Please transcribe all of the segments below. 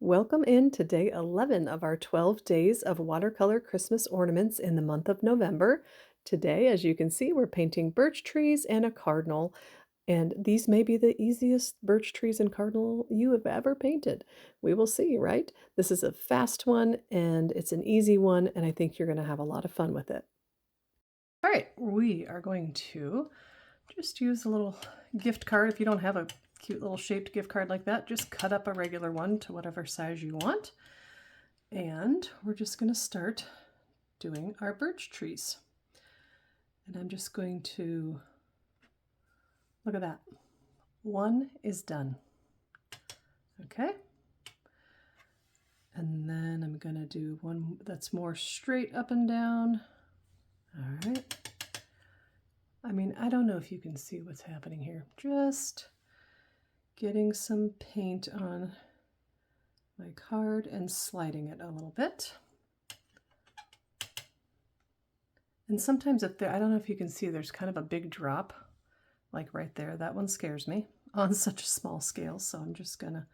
Welcome in to day 11 of our 12 days of watercolor Christmas ornaments in the month of November. Today, as you can see, we're painting birch trees and a cardinal, and these may be the easiest birch trees and cardinal you have ever painted. We will see, right? This is a fast one and it's an easy one, and I think you're going to have a lot of fun with it. All right, we are going to just use a little gift card. If you don't have a cute little shaped gift card like that, just cut up a regular one to whatever size you want. And we're just going to start doing our birch trees. And I'm just going to, look at that. One is done. Okay. And then I'm going to do one that's more straight up and down. All right. I mean, I don't know if you can see what's happening here. Just getting some paint on my card and sliding it a little bit. And sometimes if there, I don't know if you can see, there's kind of a big drop, like right there. That one scares me on such a small scale. So I'm just gonna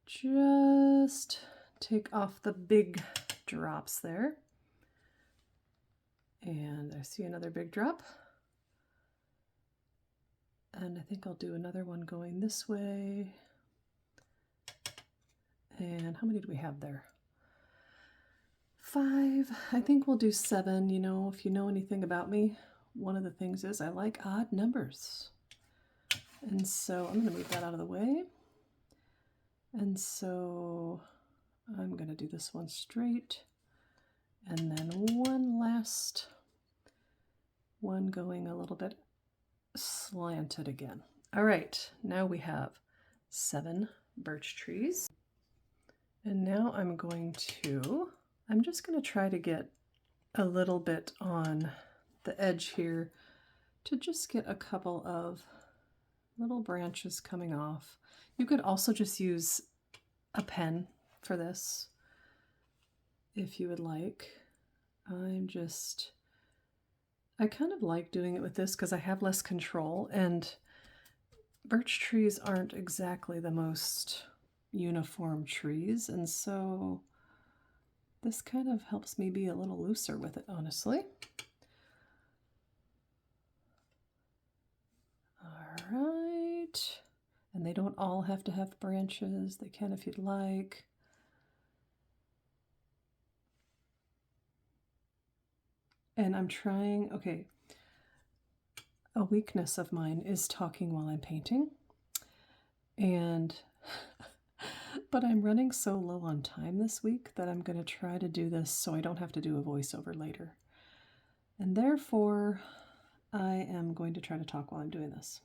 just take off the big drops there. And I see another big drop. And I think I'll do another one going this way. And how many do we have there? 5. I think we'll do 7. You know, if you know anything about me, one of the things is I like odd numbers. And so I'm going to move that out of the way. And so I'm going to do this one straight. And then one last one going a little bit slanted again. All right, now we have 7 birch trees. And now I'm just going to try to get a little bit on the edge here to just get a couple of little branches coming off. You could also just use a pen for this if you would like. I kind of like doing it with this because I have less control, and birch trees aren't exactly the most uniform trees, and so this kind of helps me be a little looser with it, honestly. All right. And they don't all have to have branches. They can if you'd like. And I'm trying, okay, a weakness of mine is talking while I'm painting. And but I'm running so low on time this week that I'm going to try to do this so I don't have to do a voiceover later. And therefore, I am going to try to talk while I'm doing this.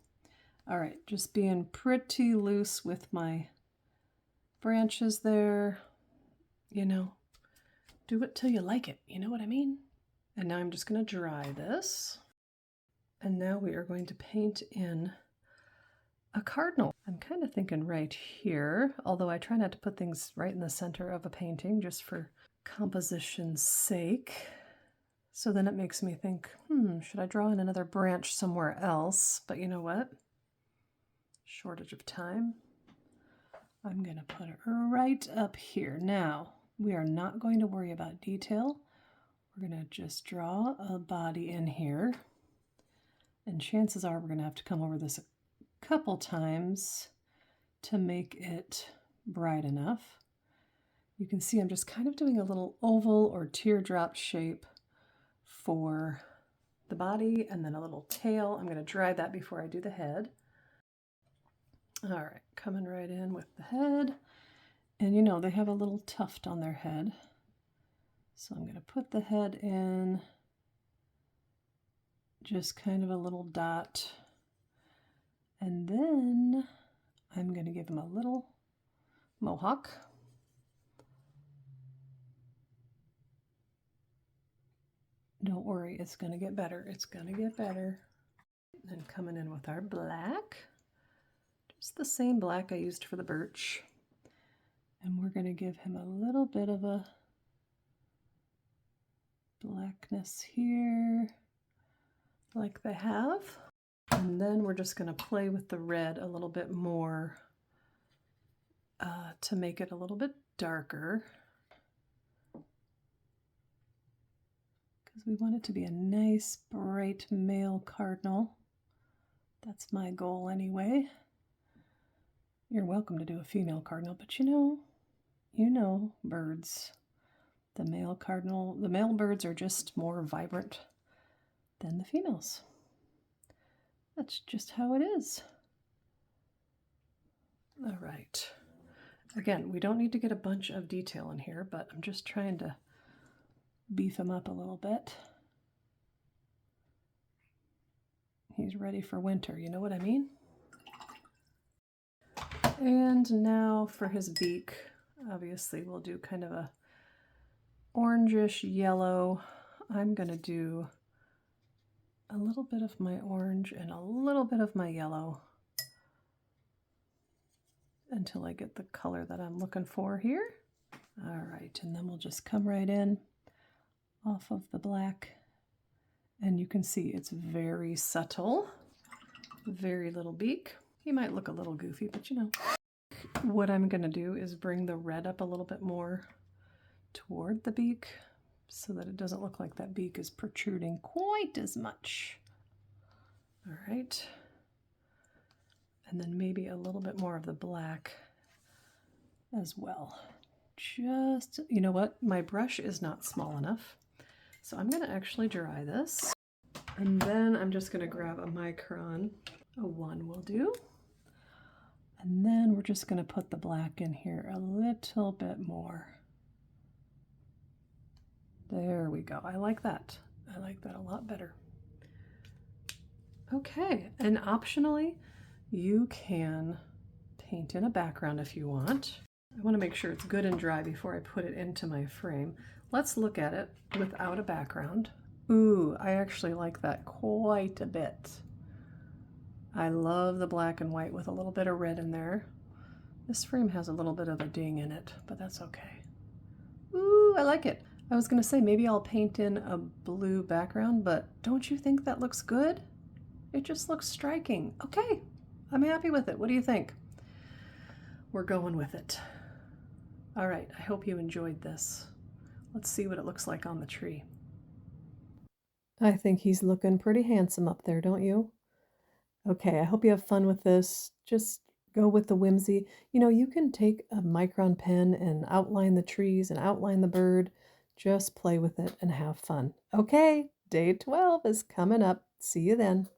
All right, just being pretty loose with my branches there. You know, do it till you like it. You know what I mean? And now I'm just going to dry this. And now we are going to paint in a cardinal. I'm kind of thinking right here, although I try not to put things right in the center of a painting just for composition's sake. So then it makes me think, should I draw in another branch somewhere else? But you know what? Shortage of time. I'm going to put it right up here. Now, we are not going to worry about detail. We're going to just draw a body in here. And chances are we're going to have to come over this a couple times to make it bright enough. You can see I'm just kind of doing a little oval or teardrop shape for the body, and then a little tail. I'm going to dry that before I do the head. All right, coming right in with the head. And you know, they have a little tuft on their head. So I'm going to put the head in, just kind of a little dot. And then I'm going to give him a little mohawk. Don't worry, it's going to get better. It's going to get better. And coming in with our black. Just the same black I used for the birch. And we're going to give him a little bit of a blackness here, like they have. And then we're just going to play with the red a little bit more to make it a little bit darker, because we want it to be a nice, bright male cardinal. That's my goal anyway. You're welcome to do a female cardinal, but you know birds. The male birds are just more vibrant than the females. That's just how it is. All right. Again, we don't need to get a bunch of detail in here, but I'm just trying to beef him up a little bit. He's ready for winter, you know what I mean? And now for his beak, obviously we'll do kind of a orangish yellow. I'm going to do a little bit of my orange and a little bit of my yellow until I get the color that I'm looking for here. All right, and then we'll just come right in off of the black, and you can see it's very subtle, very little beak. He might look a little goofy, but you know. What I'm going to do is bring the red up a little bit more toward the beak so that it doesn't look like that beak is protruding quite as much. All right. And then maybe a little bit more of the black as well. Just, you know what? My brush is not small enough. So I'm going to actually dry this. And then I'm just going to grab a Micron. A 1 will do. And then we're just going to put the black in here a little bit more. There we go. I like that. I like that a lot better. Okay, and optionally, you can paint in a background if you want. I want to make sure it's good and dry before I put it into my frame. Let's look at it without a background. Ooh, I actually like that quite a bit. I love the black and white with a little bit of red in there. This frame has a little bit of a ding in it, but that's okay. Ooh, I like it. I was going to say maybe I'll paint in a blue background, but don't you think that looks good? It just looks striking. Okay, I'm happy with it. What do you think? We're going with it. All right, I hope you enjoyed this. Let's see what it looks like on the tree. I think he's looking pretty handsome up there, don't you? Okay, I hope you have fun with this. Just go with the whimsy. You know, you can take a Micron pen and outline the trees and outline the bird. Just play with it and have fun. Okay, day 12 is coming up. See you then.